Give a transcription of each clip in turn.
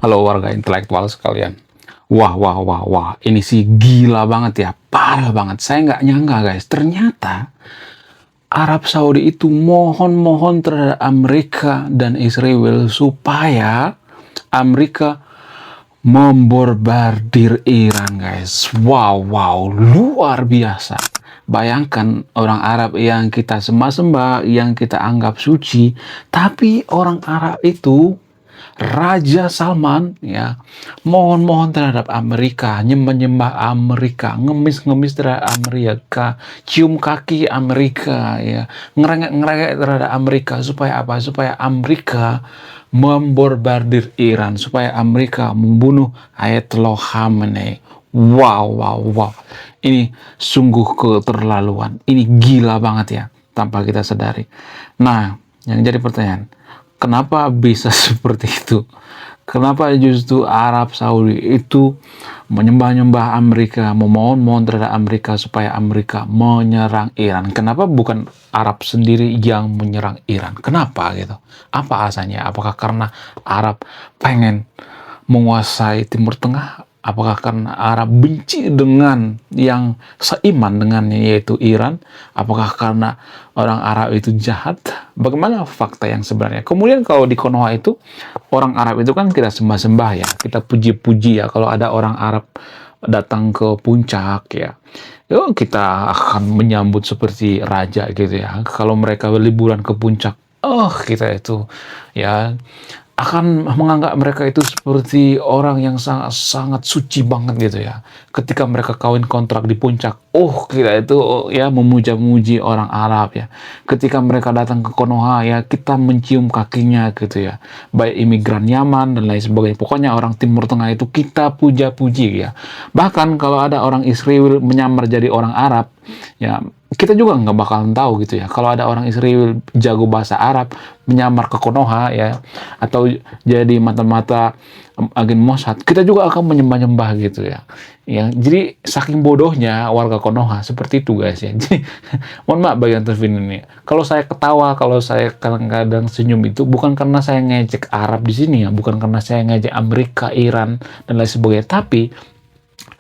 Halo warga intelektual sekalian. Wah, wah, wah, wah. Ini sih gila banget ya. Parah banget. Saya nggak nyangka guys. Ternyata Arab Saudi itu mohon-mohon terhadap Amerika dan Israel supaya Amerika membombardir Iran guys. Wow, wow. Luar biasa. Bayangkan orang Arab yang kita sembah-sembah, yang kita anggap suci, tapi orang Arab itu Raja Salman ya mohon-mohon terhadap Amerika, nyembah-nyembah Amerika, ngemis-ngemis terhadap Amerika, cium kaki Amerika ya, ngerengek-ngerengek terhadap Amerika supaya apa? Supaya Amerika membombardir Iran, supaya Amerika membunuh Ayatollah Khamenei. Wow, wow, wow. Ini sungguh keterlaluan. Ini gila banget ya, tanpa kita sadari. Nah, yang jadi pertanyaan, kenapa bisa seperti itu? Kenapa justru Arab Saudi itu menyembah-nyembah Amerika, memohon-mohon terhadap Amerika supaya Amerika menyerang Iran? Kenapa bukan Arab sendiri yang menyerang Iran? Kenapa gitu? Apa alasannya? Apakah karena Arab pengen menguasai Timur Tengah? Apakah karena Arab benci dengan yang seiman dengannya yaitu Iran? Apakah karena orang Arab itu jahat? Bagaimana fakta yang sebenarnya? Kemudian kalau di Konoha itu, orang Arab itu kan kita sembah-sembah ya, kita puji-puji ya kalau ada orang Arab datang ke puncak ya. Yo, kita akan menyambut seperti raja gitu ya. Kalau mereka liburan ke puncak, oh kita itu ya akan menganggap mereka itu seperti orang yang sangat-sangat suci banget gitu ya. Ketika mereka kawin kontrak di puncak, oh kita itu ya memuja-muji orang Arab ya. Ketika mereka datang ke Konoha ya, kita mencium kakinya gitu ya. Baik imigran Yaman dan lain sebagainya. Pokoknya orang Timur Tengah itu kita puja-puji ya. Bahkan kalau ada orang Israel menyamar jadi orang Arab, ya kita juga nggak bakalan tahu gitu ya. Kalau ada orang Israel jago bahasa Arab menyamar ke Konoha ya, atau jadi mata-mata agen Mossad, kita juga akan menyembah-nyembah gitu ya. Ya, jadi saking bodohnya warga Konoha seperti itu guys ya. Jadi, mohon maaf bagi yang tervin ini. Kalau saya ketawa, kalau saya kadang-kadang senyum itu bukan karena saya ngejek Arab di sini ya, bukan karena saya ngejek Amerika, Iran dan lain sebagainya, tapi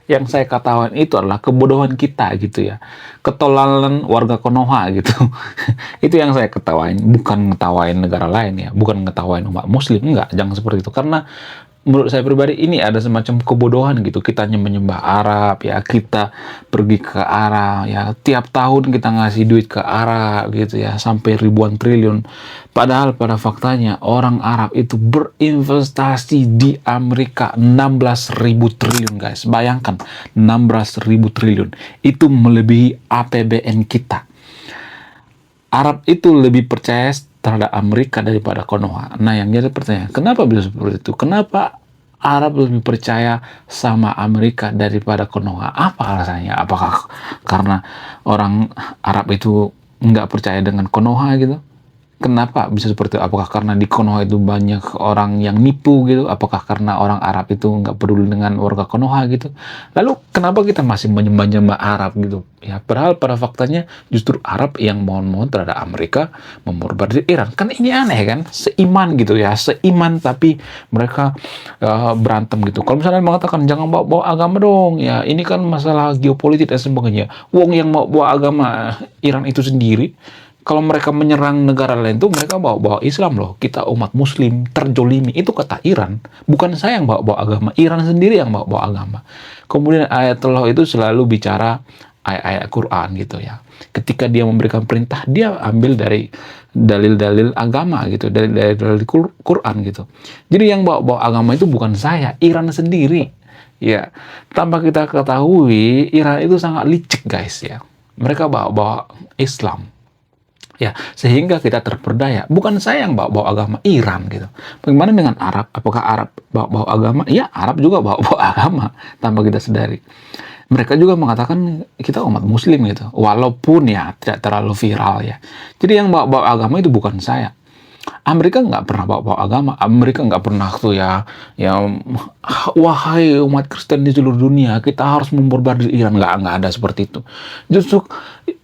yang saya katakan itu adalah kebodohan kita gitu ya, ketolalan warga Konoha gitu. Itu yang saya ketawain, bukan ngetawain negara lain ya, bukan ngetawain umat muslim, enggak, jangan seperti itu. Karena menurut saya pribadi ini ada semacam kebodohan gitu. Kita menyembah Arab ya, kita pergi ke Arab ya, tiap tahun kita ngasih duit ke Arab gitu ya, sampai ribuan triliun. Padahal pada faktanya orang Arab itu berinvestasi di Amerika 16.000 triliun guys. Bayangkan 16.000 triliun. Itu melebihi APBN kita. Arab itu lebih percaya terhadap Amerika daripada Konoha. Nah, yang jadi pertanyaan, kenapa bisa seperti itu? Kenapa Arab lebih percaya sama Amerika daripada Konoha? Apa alasannya? Apakah karena orang Arab itu nggak percaya dengan Konoha gitu? Kenapa bisa seperti itu? Apakah karena di Konoha itu banyak orang yang nipu gitu? Apakah karena orang Arab itu nggak peduli dengan warga Konoha gitu? Lalu kenapa kita masih menyembah-nyembah Arab gitu? Ya, padahal pada faktanya justru Arab yang mohon-mohon terhadap Amerika membombardir Iran. Kan ini aneh kan? Seiman gitu ya, seiman tapi mereka berantem gitu. Kalau misalnya mengatakan jangan bawa-bawa agama dong, ya ini kan masalah geopolitik dan sebagainya. Wong yang mau bawa agama Iran itu sendiri. Kalau mereka menyerang negara lain tuh mereka bawa-bawa Islam loh. Kita umat muslim terjolimi. Itu kata Iran. Bukan saya yang bawa-bawa agama. Iran sendiri yang bawa-bawa agama. Kemudian Ayatollah itu selalu bicara ayat-ayat Quran gitu ya. Ketika dia memberikan perintah, dia ambil dari dalil-dalil agama gitu. Dari Quran gitu. Jadi yang bawa-bawa agama itu bukan saya. Iran sendiri. Ya, tanpa kita ketahui, Iran itu sangat licik guys ya. Mereka bawa-bawa Islam. Ya, sehingga kita terperdaya. Bukan saya yang bawa-bawa agama, Iran gitu. Bagaimana dengan Arab? Apakah Arab bawa-bawa agama? Ya, Arab juga bawa-bawa agama tanpa kita sadari. Mereka juga mengatakan kita umat muslim gitu. Walaupun ya tidak terlalu viral ya. Jadi yang bawa-bawa agama itu bukan saya. Amerika nggak pernah bawa agama. Amerika nggak pernah tuh ya, wahai umat Kristen di seluruh dunia, kita harus memborbardir Iran. Nggak ada seperti itu. Justru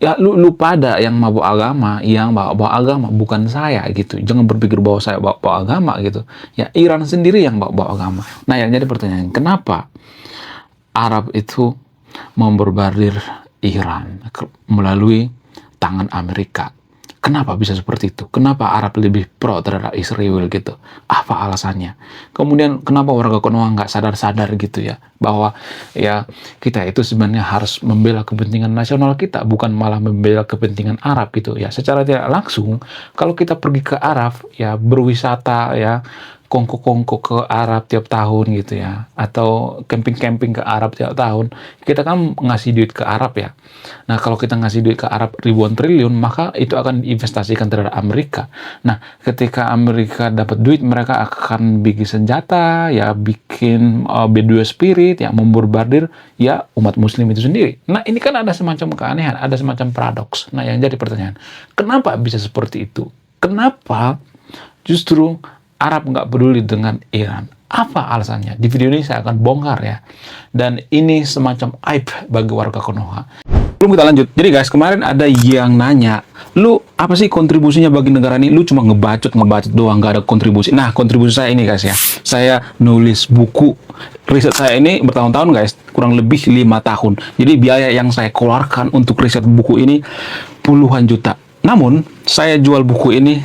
ya lu pada yang mabuk agama, yang bawa agama, bukan saya gitu. Jangan berpikir bahwa saya bawa agama gitu. Ya Iran sendiri yang bawa agama. Nah yang jadi pertanyaan, kenapa Arab itu memborbardir Iran melalui tangan Amerika? Kenapa bisa seperti itu? Kenapa Arab lebih pro terhadap Israel gitu? Apa alasannya? Kemudian kenapa warga Konoha nggak sadar-sadar gitu ya, bahwa ya kita itu sebenarnya harus membela kepentingan nasional kita, bukan malah membela kepentingan Arab gitu ya. Secara tidak langsung, kalau kita pergi ke Arab ya, berwisata ya, kongko-kongko ke Arab tiap tahun gitu ya, atau camping-camping ke Arab tiap tahun, kita kan ngasih duit ke Arab ya. Nah, kalau kita ngasih duit ke Arab ribuan triliun, maka itu akan diinvestasikan terhadap Amerika. Nah, ketika Amerika dapat duit, mereka akan bikin senjata, ya bikin B2 Spirit, ya membombardir ya umat Muslim itu sendiri. Nah, ini kan ada semacam keanehan, ada semacam paradoks. Nah, yang jadi pertanyaan, kenapa bisa seperti itu? Kenapa justru Arab nggak peduli dengan Iran? Apa alasannya? Di video ini saya akan bongkar ya. Dan ini semacam aib bagi warga Konoha. Belum kita lanjut. Jadi guys, kemarin ada yang nanya, lu apa sih kontribusinya bagi negara ini? Lu cuma ngebacot doang, nggak ada kontribusi. Nah, kontribusi saya ini guys ya. Saya nulis buku. Riset saya ini bertahun-tahun guys, kurang lebih 5 tahun. Jadi biaya yang saya keluarkan untuk riset buku ini puluhan juta. Namun, saya jual buku ini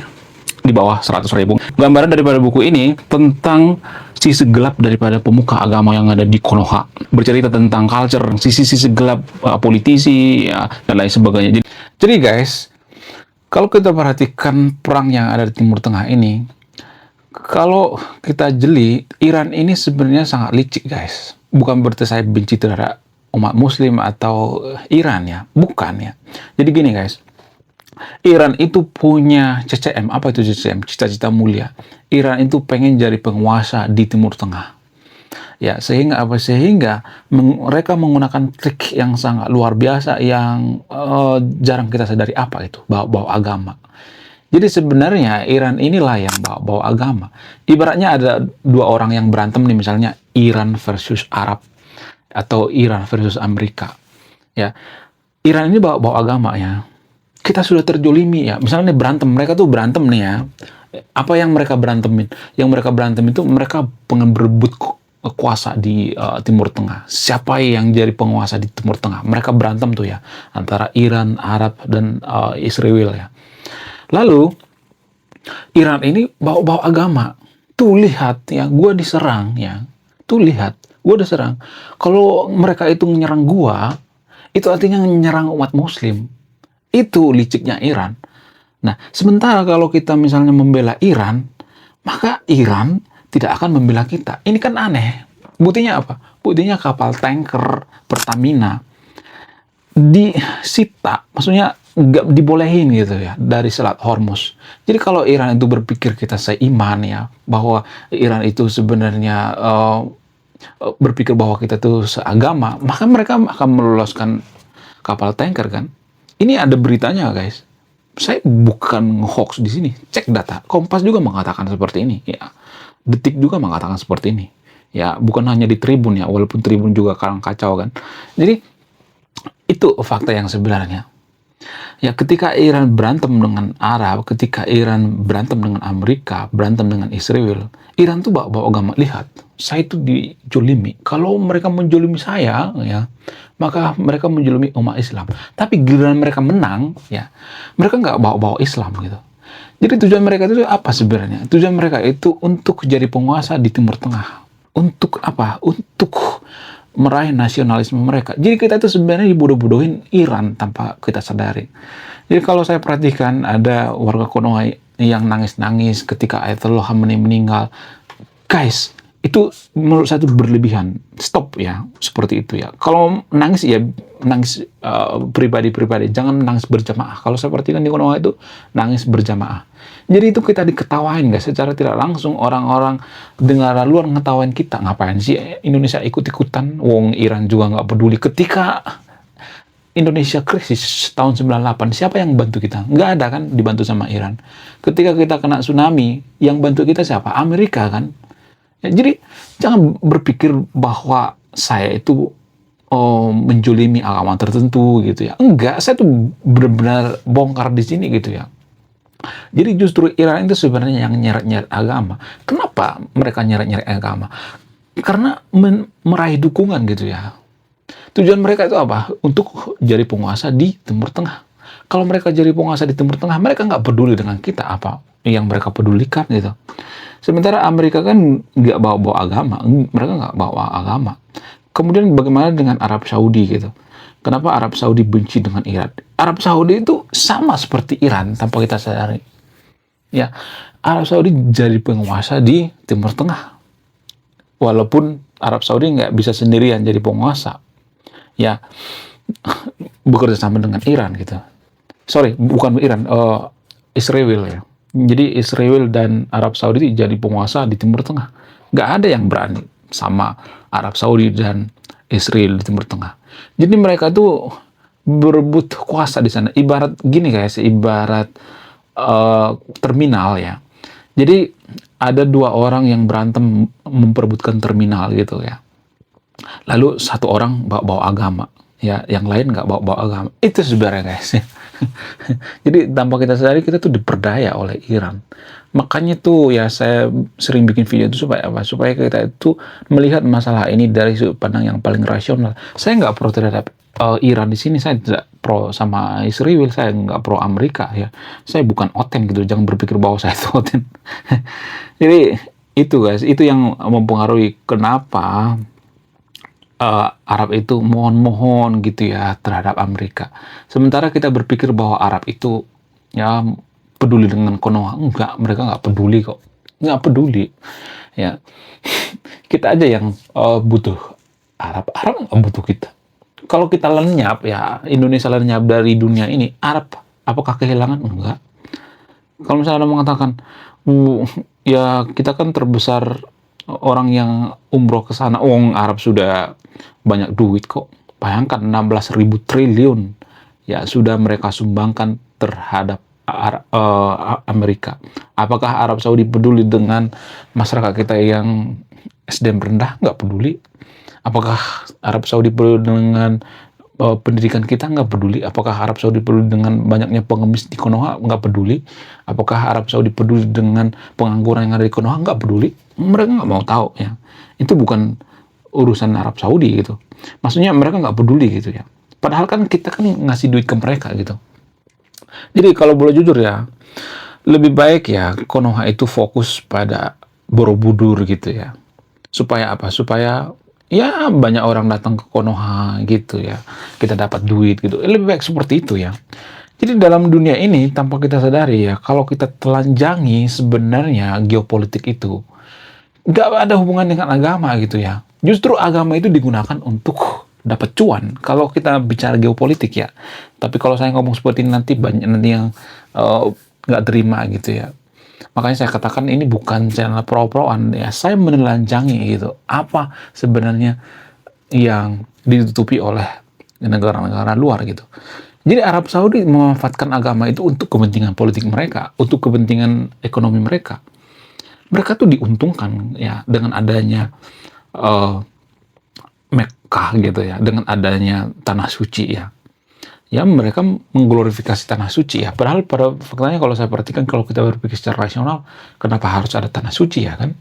di bawah 100.000. Gambaran daripada buku ini tentang sisi gelap daripada pemuka agama yang ada di Konoha. Bercerita tentang culture, sisi-sisi gelap politisi, ya, dan lain sebagainya. Jadi guys, kalau kita perhatikan perang yang ada di Timur Tengah ini, kalau kita jeli, Iran ini sebenarnya sangat licik guys. Bukan berarti saya benci terhadap umat Muslim atau Iran ya, bukan ya. Jadi gini guys, Iran itu punya CCM. Apa itu CCM? Cita-cita mulia. Iran itu pengen jadi penguasa di Timur Tengah. Ya, sehingga apa? Sehingga mereka menggunakan trik yang sangat luar biasa yang jarang kita sadari. Apa itu? Bawa agama. Jadi sebenarnya Iran inilah yang bawa agama. Ibaratnya ada dua orang yang berantem nih, misalnya Iran versus Arab atau Iran versus Amerika. Ya, Iran ini bawa agama ya. Kita sudah terjolimi ya. Misalnya berantem, mereka tuh berantem nih ya. Apa yang mereka berantemin? Yang mereka berantem itu mereka pengen berebut kuasa di Timur Tengah. Siapa yang jadi penguasa di Timur Tengah? Mereka berantem tuh ya antara Iran, Arab dan Israel ya. Lalu Iran ini bawa agama. Tuh lihat ya, gue diserang ya. Tuh lihat, gue diserang. Kalau mereka itu menyerang gue, itu artinya menyerang umat Muslim. Itu liciknya Iran. Nah, sementara kalau kita misalnya membela Iran, maka Iran tidak akan membela kita. Ini kan aneh. Buktinya apa? Buktinya kapal tanker Pertamina disita, maksudnya nggak dibolehin gitu ya dari Selat Hormuz. Jadi kalau Iran itu berpikir kita seiman ya, bahwa Iran itu sebenarnya berpikir bahwa kita itu seagama, maka mereka akan meloloskan kapal tanker kan. Ini ada beritanya guys. Saya bukan hoax di sini. Cek data. Kompas juga mengatakan seperti ini. Ya, Detik juga mengatakan seperti ini. Ya, bukan hanya di Tribun ya, walaupun Tribun juga kadang kacau kan. Jadi itu fakta yang sebenarnya. Ya, ketika Iran berantem dengan Arab, ketika Iran berantem dengan Amerika, berantem dengan Israel, Iran tuh bawa agama. Lihat, saya itu dijolimi. Kalau mereka menjolimi saya, ya, maka mereka menjolimi umat Islam. Tapi giliran mereka menang, ya, mereka nggak bawa Islam gitu. Jadi tujuan mereka itu apa sebenarnya? Tujuan mereka itu untuk jadi penguasa di Timur Tengah. Untuk apa? Untuk meraih nasionalisme mereka. Jadi kita itu sebenarnya dibodoh-bodohin Iran tanpa kita sadari. Jadi kalau saya perhatikan ada warga Konoha yang nangis-nangis ketika Ayatollah Khamenei meninggal. Guys, itu menurut saya itu berlebihan. Stop ya, seperti itu ya. Kalau nangis ya nangis pribadi-pribadi, jangan nangis berjamaah. Kalau saya perhatikan di Konoha itu nangis berjamaah. Jadi itu kita diketawain guys, secara tidak langsung orang-orang dengar luar ngetawain kita. Ngapain sih Indonesia ikut-ikutan? Wong Iran juga nggak peduli. Ketika Indonesia krisis tahun 98, siapa yang bantu kita? Nggak ada kan dibantu sama Iran. Ketika kita kena tsunami, yang bantu kita siapa? Amerika kan. Ya, jadi jangan berpikir bahwa saya itu menjolimi agama tertentu gitu ya. Enggak, saya tuh benar-benar bongkar di sini gitu ya. Jadi justru Iran itu sebenarnya yang nyeret-nyeret agama. Kenapa mereka nyeret-nyeret agama? Karena meraih dukungan gitu ya. Tujuan mereka itu apa? Untuk jadi penguasa di Timur Tengah. Kalau mereka jadi penguasa di Timur Tengah, mereka nggak peduli dengan kita apa yang mereka pedulikan gitu. Sementara Amerika kan nggak bawa-bawa agama, mereka nggak bawa agama. Kemudian bagaimana dengan Arab Saudi gitu? Kenapa Arab Saudi benci dengan Iran? Arab Saudi itu sama seperti Iran tanpa kita sadari. Ya, Arab Saudi jadi penguasa di Timur Tengah. Walaupun Arab Saudi nggak bisa sendirian jadi penguasa. Ya, bekerja sama dengan Iran gitu. Sorry, bukan Iran, Israel ya. Jadi Israel dan Arab Saudi jadi penguasa di Timur Tengah. Nggak ada yang berani sama Arab Saudi dan Israel di Timur Tengah. Jadi mereka tuh berebut kuasa di sana. Ibarat gini guys, ibarat terminal ya. Jadi ada dua orang yang berantem memperebutkan terminal gitu ya. Lalu satu orang bawa agama, ya, yang lain nggak bawa agama. Itu sebenarnya guys. Jadi tanpa kita sadari kita tuh diperdaya oleh Iran. Makanya tuh ya saya sering bikin video itu supaya apa? Supaya kita itu melihat masalah ini dari sudut pandang yang paling rasional. Saya nggak pro terhadap Iran di sini. Saya tidak pro sama Israel. Saya nggak pro Amerika ya. Saya bukan oten gitu. Jangan berpikir bahwa saya itu oten. Jadi itu guys, itu yang mempengaruhi kenapa Arab itu mohon-mohon gitu ya terhadap Amerika. Sementara kita berpikir bahwa Arab itu ya peduli dengan Konoha. Enggak, mereka nggak peduli kok. Nggak peduli. Ya, kita aja yang butuh Arab. Arab nggak butuh kita. Kalau kita lenyap ya, Indonesia lenyap dari dunia ini, Arab apakah kehilangan? Enggak. Kalau misalnya Anda mengatakan, ya kita kan terbesar orang yang umroh ke sana, Arab sudah banyak duit kok. Bayangkan 16.000 triliun ya sudah mereka sumbangkan terhadap Amerika. Apakah Arab Saudi peduli dengan masyarakat kita yang SDM rendah? Nggak peduli. Apakah Arab Saudi peduli dengan pendidikan kita? Nggak peduli. Apakah Arab Saudi peduli dengan banyaknya pengemis di Konoha? Nggak peduli. Apakah Arab Saudi peduli dengan pengangguran yang ada di Konoha? Nggak peduli. Mereka nggak mau tahu ya. Itu bukan urusan Arab Saudi gitu. Maksudnya mereka nggak peduli gitu ya. Padahal kan kita kan ngasih duit ke mereka gitu. Jadi kalau boleh jujur ya, lebih baik ya Konoha itu fokus pada Borobudur gitu ya. Supaya apa? Supaya ya banyak orang datang ke Konoha gitu ya. Kita dapat duit gitu. Lebih baik seperti itu ya. Jadi dalam dunia ini tanpa kita sadari ya, kalau kita telanjangi sebenarnya geopolitik itu nggak ada hubungan dengan agama gitu ya. Justru agama itu digunakan untuk dapat cuan kalau kita bicara geopolitik ya. Tapi kalau saya ngomong seperti ini nanti banyak nanti yang nggak terima gitu ya. Makanya saya katakan ini bukan channel pro-proan ya. Saya menelanjangi gitu. Apa sebenarnya yang ditutupi oleh negara-negara luar gitu. Jadi Arab Saudi memanfaatkan agama itu untuk kepentingan politik mereka, untuk kepentingan ekonomi mereka. Mereka tuh diuntungkan ya dengan adanya Mekkah gitu ya, dengan adanya tanah suci ya. Ya mereka mengglorifikasi tanah suci ya. Padahal pada faktanya kalau saya perhatikan, kalau kita berpikir secara rasional, kenapa harus ada tanah suci ya kan?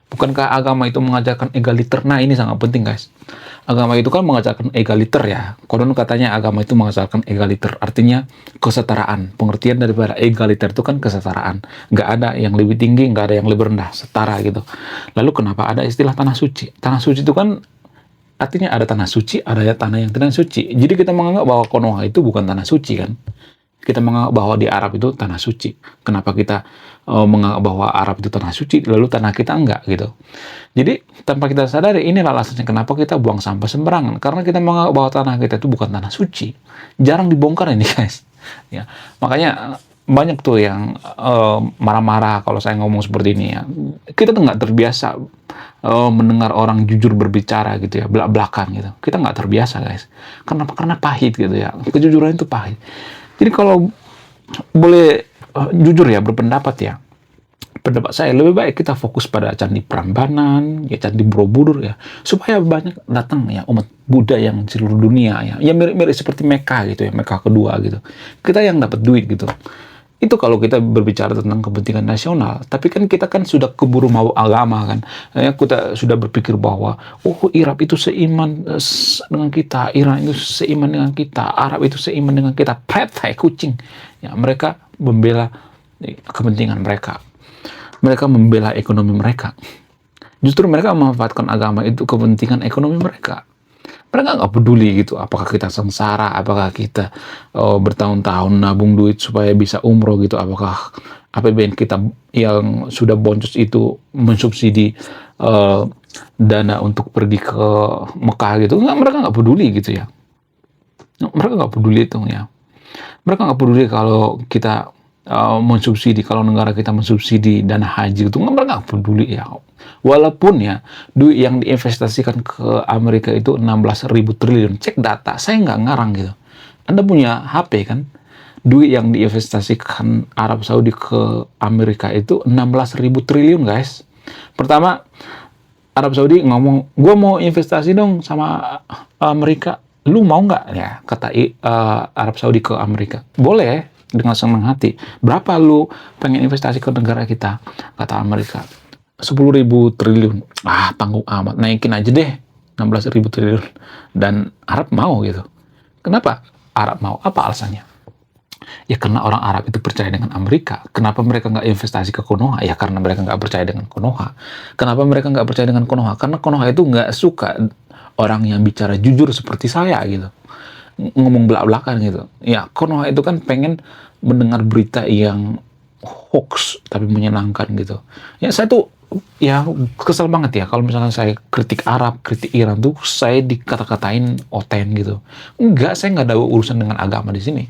Bukankah agama itu mengajarkan egaliter? Nah ini sangat penting guys. Agama itu kan mengajarkan egaliter ya. Konon katanya agama itu mengajarkan egaliter. Artinya kesetaraan. Pengertian daripada egaliter itu kan kesetaraan. Nggak ada yang lebih tinggi, nggak ada yang lebih rendah. Setara gitu. Lalu kenapa ada istilah tanah suci? Tanah suci itu kan artinya ada tanah suci, ada tanah yang tidak suci. Jadi kita menganggap bahwa Konoha itu bukan tanah suci kan. Kita menganggap bahwa di Arab itu tanah suci. Kenapa kita menganggap bahwa Arab itu tanah suci, lalu tanah kita enggak gitu. Jadi tanpa kita sadari, inilah alasannya kenapa kita buang sampah sembarangan. Karena kita menganggap bahwa tanah kita itu bukan tanah suci. Jarang dibongkar ini guys. Ya, makanya banyak tuh yang marah-marah kalau saya ngomong seperti ini ya. Kita tuh nggak terbiasa mendengar orang jujur berbicara gitu ya, belak-belakan gitu. Kita nggak terbiasa guys. Kenapa? Karena pahit gitu ya. Kejujuran itu pahit. Jadi kalau boleh jujur ya berpendapat ya, pendapat saya lebih baik kita fokus pada Candi Prambanan, ya Candi Borobudur ya, supaya banyak datang ya umat Buddha yang di seluruh dunia ya, ya mirip-mirip seperti Mekah gitu ya, Mekah kedua gitu. Kita yang dapat duit gitu. Itu kalau kita berbicara tentang kepentingan nasional, tapi kan kita kan sudah keburu mau agama kan, ya kita sudah berpikir bahwa oh Irak itu seiman dengan kita, Iran itu seiman dengan kita, Arab itu seiman dengan kita, pretai kucing, ya mereka membela kepentingan mereka. Mereka membela ekonomi mereka. Justru mereka memanfaatkan agama itu kepentingan ekonomi mereka. Mereka nggak peduli gitu, apakah kita sengsara, apakah kita bertahun-tahun nabung duit supaya bisa umroh gitu, apakah APBN kita yang sudah boncos itu mensubsidi dana untuk pergi ke Mekah gitu. Nggak, mereka nggak peduli gitu ya. Mereka nggak peduli itu ya. Mereka nggak peduli kalau kita mensubsidi, kalau negara kita mensubsidi dana haji itu, mereka nggak peduli ya. Walaupun ya duit yang diinvestasikan ke Amerika itu 16.000 triliun, cek data, saya nggak ngarang gitu. Anda punya HP kan? Duit yang diinvestasikan Arab Saudi ke Amerika itu 16.000 triliun guys. Pertama, Arab Saudi ngomong, gue mau investasi dong sama Amerika. Lu mau nggak? Ya, kata Arab Saudi ke Amerika. Boleh, dengan senang hati. Berapa lu pengen investasi ke negara kita? Kata Amerika. 10.000 triliun. Ah, tanggung amat. Naikin aja deh. 16.000 triliun. Dan Arab mau gitu. Kenapa Arab mau? Apa alasannya? Ya karena orang Arab itu percaya dengan Amerika. Kenapa mereka nggak investasi ke Konoha? Ya karena mereka nggak percaya dengan Konoha. Kenapa mereka nggak percaya dengan Konoha? Karena Konoha itu nggak suka orang yang bicara jujur seperti saya gitu. Ngomong belak-belakan gitu. Ya Konoha itu kan pengen mendengar berita yang hoax tapi menyenangkan gitu. Ya saya tuh ya kesel banget ya kalau misalnya saya kritik Arab, kritik Iran tuh saya dikata-katain oten gitu. Enggak, saya nggak ada urusan dengan agama di sini.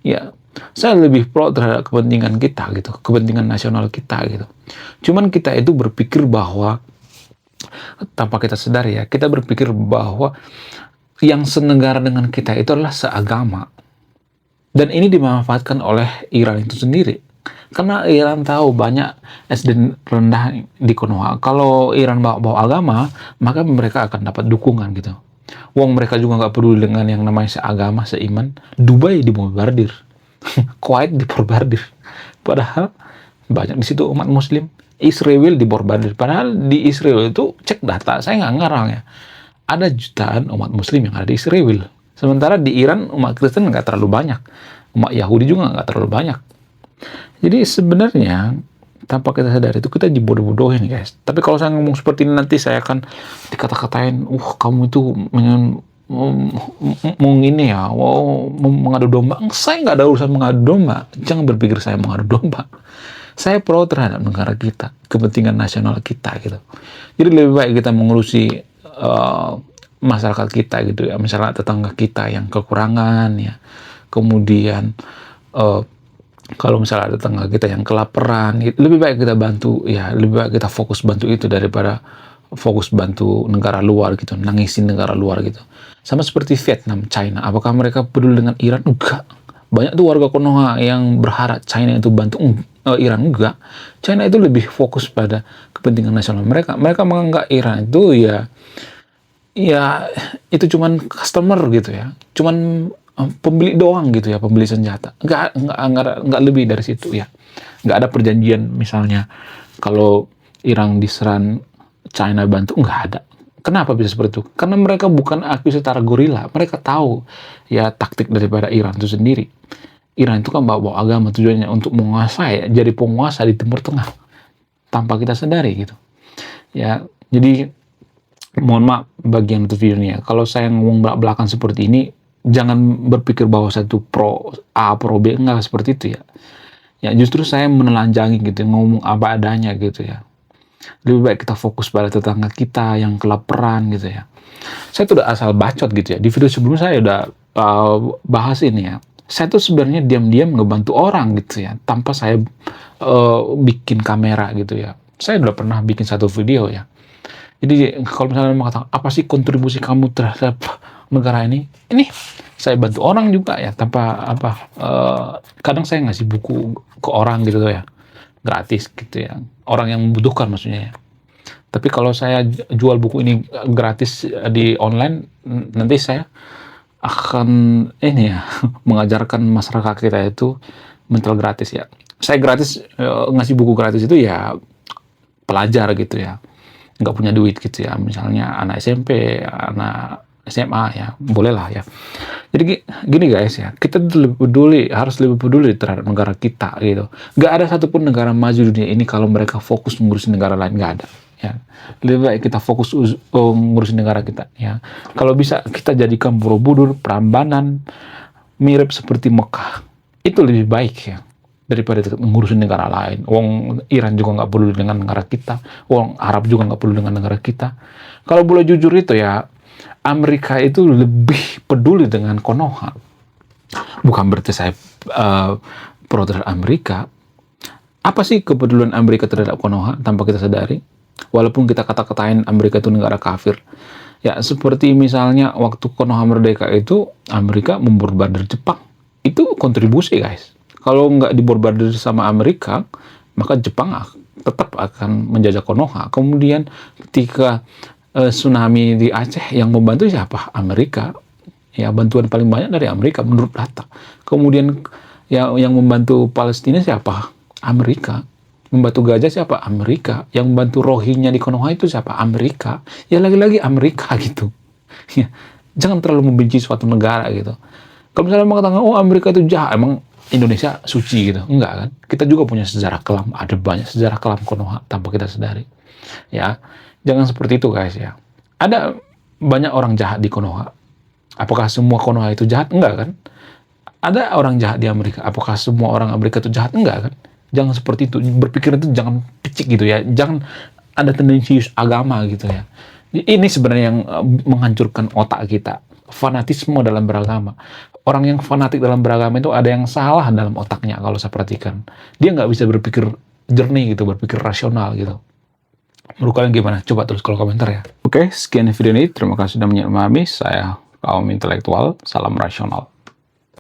Ya, saya lebih pro terhadap kepentingan kita gitu, kepentingan nasional kita gitu. Cuman kita itu berpikir bahwa tanpa kita sadar ya, kita berpikir bahwa yang senegara dengan kita itu adalah seagama. Dan ini dimanfaatkan oleh Iran itu sendiri. Karena Iran tahu banyak SD rendah di Konoha. Kalau Iran bawa agama, maka mereka akan dapat dukungan gitu. Wong mereka juga nggak peduli dengan yang namanya seagama, seiman. Dubai dibombardir, Kuwait dibombardir. Padahal banyak di situ umat Muslim. Israel dibombardir. Padahal di Israel itu cek data, saya nggak ngarang ya. Ada jutaan umat Muslim yang ada di Israel. Sementara di Iran umat Kristen nggak terlalu banyak. Umat Yahudi juga nggak terlalu banyak. Jadi sebenarnya tanpa kita sadar itu kita dibodoh-bodohin guys. Tapi kalau saya ngomong seperti ini nanti saya akan dikata-katain, kamu itu mau gini ya, mau mengadu domba. Saya nggak ada urusan mengadu domba. Jangan berpikir saya mengadu domba. Saya pro terhadap negara kita, kepentingan nasional kita gitu. Jadi lebih baik kita mengurusi masyarakat kita gitu ya, misalnya tetangga kita yang kekurangan ya, kemudian kalau misalnya ada tetangga kita yang kelaparan, lebih baik kita bantu ya, lebih baik kita fokus bantu itu daripada fokus bantu negara luar gitu, nangisin negara luar gitu. Sama seperti Vietnam, China, apakah mereka peduli dengan Iran? Enggak. Banyak tuh warga Konoha yang berharap China itu bantu Iran. Enggak. China itu lebih fokus pada kepentingan nasional mereka. Mereka menganggap Iran itu ya itu cuman customer gitu ya, cuman pembeli doang gitu ya, pembeli senjata. Nggak lebih dari situ ya. Nggak ada perjanjian misalnya kalau Iran diserang China bantu, nggak ada. Kenapa bisa seperti itu? Karena mereka bukan aktif secara gorila. Mereka tahu ya taktik daripada Iran itu sendiri. Iran itu kan bawa agama, tujuannya untuk menguasai, jadi penguasa di Timur Tengah tanpa kita sadari gitu. Ya, jadi mohon maaf bagi yang nonton video ini ya. Kalau saya ngomong belak-belakan seperti ini, jangan berpikir bahwa saya itu pro A, pro B, enggak seperti itu ya. Ya justru saya menelanjangi gitu, ngomong apa adanya gitu ya. Lebih baik kita fokus pada tetangga kita yang kelaparan gitu ya. Saya tuh udah asal bacot gitu ya. Di video sebelumnya saya udah bahas ini ya. Saya tuh sebenarnya diam-diam ngebantu orang gitu ya, tanpa saya bikin kamera gitu ya. Saya udah pernah bikin satu video ya. Jadi kalau misalnya mengatakan apa sih kontribusi kamu terhadap negara ini? Ini saya bantu orang juga ya, tanpa apa. Kadang saya ngasih buku ke orang gitu ya, gratis gitu ya. Orang yang membutuhkan maksudnya ya. Tapi kalau saya jual buku ini gratis di online, nanti saya akan ini ya mengajarkan masyarakat kita itu mental gratis ya. Saya gratis ngasih buku gratis itu ya pelajar gitu ya, nggak punya duit gitu ya. Misalnya anak SMP, anak SMA ya, bolehlah ya. Jadi gini guys ya, kita lebih peduli, harus lebih peduli terhadap negara kita gitu. Nggak ada satupun negara maju dunia ini kalau mereka fokus ngurusin negara lain, nggak ada. Ya, lebih baik kita fokus ngurusin negara kita ya. Kalau bisa kita jadikan Borobudur, Prambanan mirip seperti Mekah, itu lebih baik ya daripada ngurusin negara lain. Wong Iran juga nggak peduli dengan negara kita, wong Arab juga nggak peduli dengan negara kita. Kalau boleh jujur itu ya, Amerika itu lebih peduli dengan Konoha. Bukan berarti saya pro terhadap Amerika. Apa sih kepedulian Amerika terhadap Konoha tanpa kita sadari? Walaupun kita kata-katain Amerika itu negara kafir. Ya, seperti misalnya waktu Konoha merdeka itu, Amerika memborbardir Jepang. Itu kontribusi, guys. Kalau nggak diborbardir sama Amerika, maka Jepang tetap akan menjajah Konoha. Kemudian ketika tsunami di Aceh, yang membantu siapa? Amerika. Ya, bantuan paling banyak dari Amerika menurut data. Kemudian yang membantu Palestina siapa? Amerika. Membantu Gajah siapa? Amerika. Yang membantu Rohingya di Konoha itu siapa? Amerika. Ya lagi-lagi Amerika gitu. Ya, jangan terlalu membenci suatu negara gitu. Kalau misalnya mengatakan, oh Amerika itu jahat, emang Indonesia suci gitu. Enggak kan? Kita juga punya sejarah kelam. Ada banyak sejarah kelam Konoha tanpa kita sadari. Ya, jangan seperti itu guys ya. Ada banyak orang jahat di Konoha. Apakah semua Konoha itu jahat? Enggak kan? Ada orang jahat di Amerika. Apakah semua orang Amerika itu jahat? Enggak kan? Jangan seperti itu. Berpikir itu jangan picik gitu ya. Jangan ada tendensius agama gitu ya. Ini sebenarnya yang menghancurkan otak kita. Fanatisme dalam beragama. Orang yang fanatik dalam beragama itu ada yang salah dalam otaknya kalau saya perhatikan. Dia nggak bisa berpikir jernih gitu, berpikir rasional gitu. Menurut kalian gimana? Coba tulis kolom komentar ya. Oke, sekian video ini. Terima kasih sudah menyimak. Saya kaum intelektual. Salam rasional.